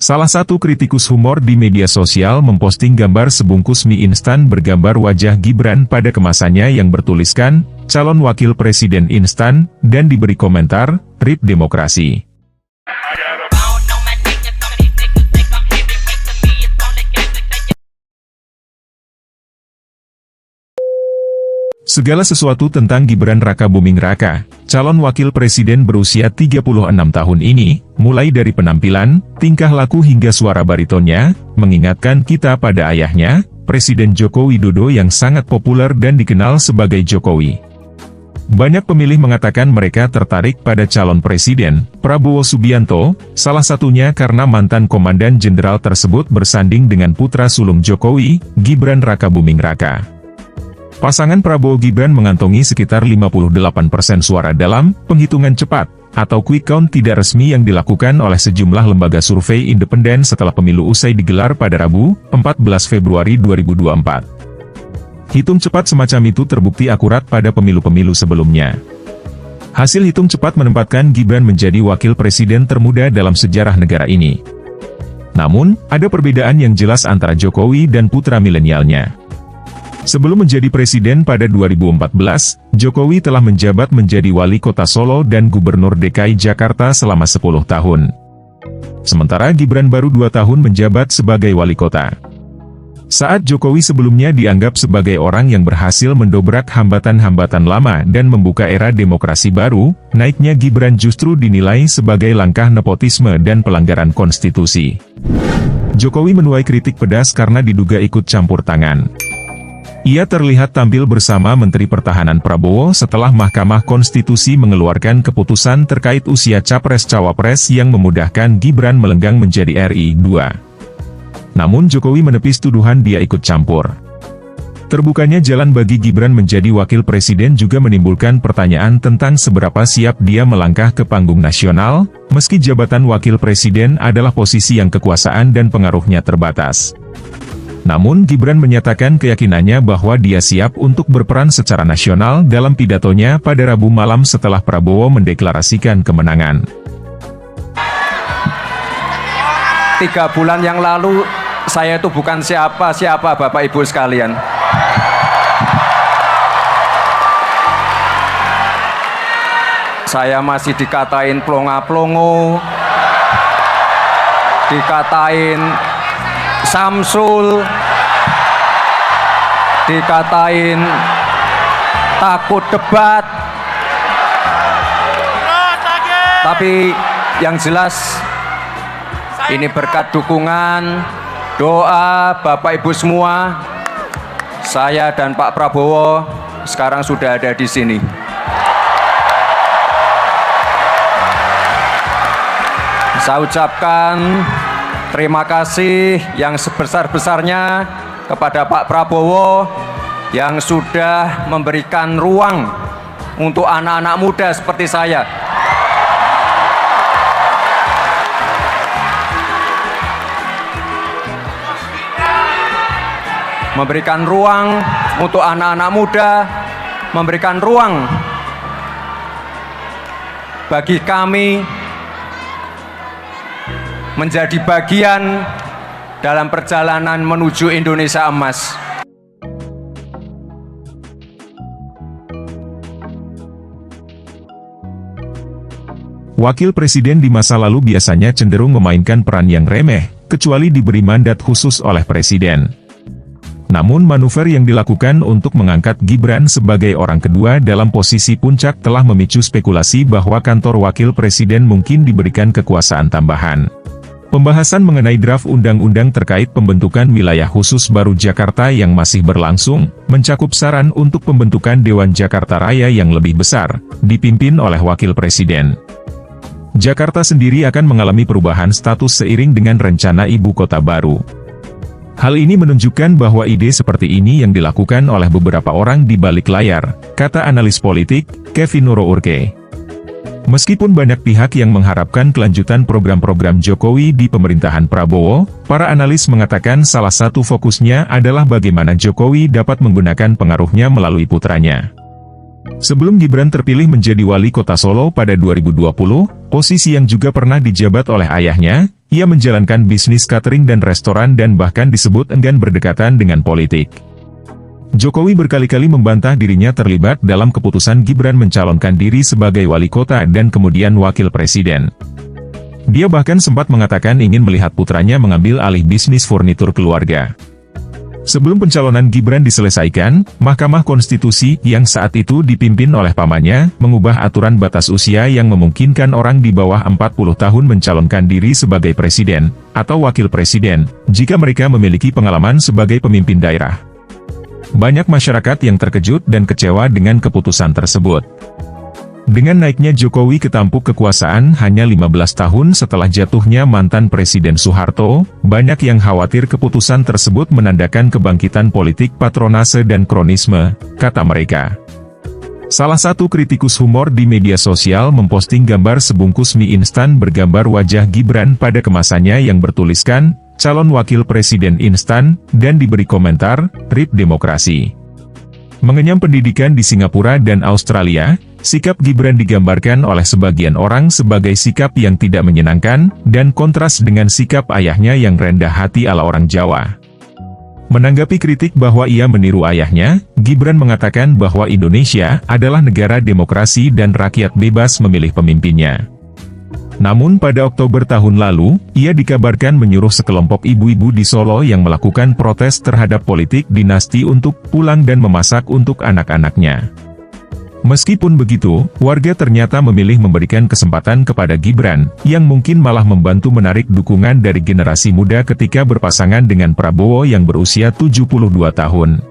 Salah satu kritikus humor di media sosial memposting gambar sebungkus mie instan bergambar wajah Gibran pada kemasannya yang bertuliskan, calon wakil presiden instan, dan diberi komentar, "RIP Demokrasi." Segala sesuatu tentang Gibran Raka Buming Raka, calon wakil presiden berusia 36 tahun ini, mulai dari penampilan, tingkah laku hingga suara baritonnya, mengingatkan kita pada ayahnya, Presiden Joko Widodo yang sangat populer dan dikenal sebagai Jokowi. Banyak pemilih mengatakan mereka tertarik pada calon presiden, Prabowo Subianto, salah satunya karena mantan komandan jenderal tersebut bersanding dengan putra sulung Jokowi, Gibran Raka Buming Raka. Pasangan Prabowo-Gibran mengantongi sekitar 58% suara dalam penghitungan cepat, atau quick count tidak resmi yang dilakukan oleh sejumlah lembaga survei independen setelah pemilu usai digelar pada Rabu, 14 Februari 2024. Hitung cepat semacam itu terbukti akurat pada pemilu-pemilu sebelumnya. Hasil hitung cepat menempatkan Gibran menjadi wakil presiden termuda dalam sejarah negara ini. Namun, ada perbedaan yang jelas antara Jokowi dan putra milenialnya. Sebelum menjadi presiden pada 2014, Jokowi telah menjabat menjadi wali kota Solo dan gubernur DKI Jakarta selama 10 tahun. Sementara Gibran baru 2 tahun menjabat sebagai wali kota. Saat Jokowi sebelumnya dianggap sebagai orang yang berhasil mendobrak hambatan-hambatan lama dan membuka era demokrasi baru, naiknya Gibran justru dinilai sebagai langkah nepotisme dan pelanggaran konstitusi. Jokowi menuai kritik pedas karena diduga ikut campur tangan. Ia terlihat tampil bersama Menteri Pertahanan Prabowo setelah Mahkamah Konstitusi mengeluarkan keputusan terkait usia Capres-Cawapres yang memudahkan Gibran melenggang menjadi RI 2. Namun Jokowi menepis tuduhan dia ikut campur. Terbukanya jalan bagi Gibran menjadi wakil presiden juga menimbulkan pertanyaan tentang seberapa siap dia melangkah ke panggung nasional, meski jabatan wakil presiden adalah posisi yang kekuasaan dan pengaruhnya terbatas. Namun Gibran menyatakan keyakinannya bahwa dia siap untuk berperan secara nasional dalam pidatonya pada Rabu malam setelah Prabowo mendeklarasikan kemenangan. 3 bulan yang lalu, saya itu bukan siapa-siapa Bapak Ibu sekalian. Saya masih dikatain plonga-plongo, dikatain Samsul, dikatain takut debat. Tapi yang jelas ini berkat dukungan, doa Bapak Ibu semua, saya dan Pak Prabowo sekarang sudah ada di sini. Saya ucapkan terima kasih yang sebesar-besarnya kepada Pak Prabowo yang sudah memberikan ruang untuk anak-anak muda seperti saya. Memberikan ruang untuk anak-anak muda, memberikan ruang bagi kami menjadi bagian dalam perjalanan menuju Indonesia Emas. Wakil presiden di masa lalu biasanya cenderung memainkan peran yang remeh, kecuali diberi mandat khusus oleh presiden. Namun manuver yang dilakukan untuk mengangkat Gibran sebagai orang kedua dalam posisi puncak telah memicu spekulasi bahwa kantor wakil presiden mungkin diberikan kekuasaan tambahan. Pembahasan mengenai draft undang-undang terkait pembentukan wilayah khusus baru Jakarta yang masih berlangsung, mencakup saran untuk pembentukan Dewan Jakarta Raya yang lebih besar, dipimpin oleh wakil presiden. Jakarta sendiri akan mengalami perubahan status seiring dengan rencana ibu kota baru. Hal ini menunjukkan bahwa ide seperti ini yang dilakukan oleh beberapa orang di balik layar, kata analis politik, Kevin Nuro-Urke. Meskipun banyak pihak yang mengharapkan kelanjutan program-program Jokowi di pemerintahan Prabowo, para analis mengatakan salah satu fokusnya adalah bagaimana Jokowi dapat menggunakan pengaruhnya melalui putranya. Sebelum Gibran terpilih menjadi wali kota Solo pada 2020, posisi yang juga pernah dijabat oleh ayahnya, ia menjalankan bisnis catering dan restoran dan bahkan disebut enggan berdekatan dengan politik. Jokowi berkali-kali membantah dirinya terlibat dalam keputusan Gibran mencalonkan diri sebagai wali kota dan kemudian wakil presiden. Dia bahkan sempat mengatakan ingin melihat putranya mengambil alih bisnis furnitur keluarga. Sebelum pencalonan Gibran diselesaikan, Mahkamah Konstitusi yang saat itu dipimpin oleh pamannya, mengubah aturan batas usia yang memungkinkan orang di bawah 40 tahun mencalonkan diri sebagai presiden, atau wakil presiden, jika mereka memiliki pengalaman sebagai pemimpin daerah. Banyak masyarakat yang terkejut dan kecewa dengan keputusan tersebut. Dengan naiknya Jokowi ke tampuk kekuasaan hanya 15 tahun setelah jatuhnya mantan Presiden Soeharto, banyak yang khawatir keputusan tersebut menandakan kebangkitan politik patronase dan kronisme, kata mereka. Salah satu kritikus humor di media sosial memposting gambar sebungkus mie instan bergambar wajah Gibran pada kemasannya yang bertuliskan, calon wakil presiden instan, dan diberi komentar, RIP Demokrasi. Mengenyam pendidikan di Singapura dan Australia, sikap Gibran digambarkan oleh sebagian orang sebagai sikap yang tidak menyenangkan, dan kontras dengan sikap ayahnya yang rendah hati ala orang Jawa. Menanggapi kritik bahwa ia meniru ayahnya, Gibran mengatakan bahwa Indonesia adalah negara demokrasi dan rakyat bebas memilih pemimpinnya. Namun pada Oktober tahun lalu, ia dikabarkan menyuruh sekelompok ibu-ibu di Solo yang melakukan protes terhadap politik dinasti untuk pulang dan memasak untuk anak-anaknya. Meskipun begitu, warga ternyata memilih memberikan kesempatan kepada Gibran, yang mungkin malah membantu menarik dukungan dari generasi muda ketika berpasangan dengan Prabowo yang berusia 72 tahun.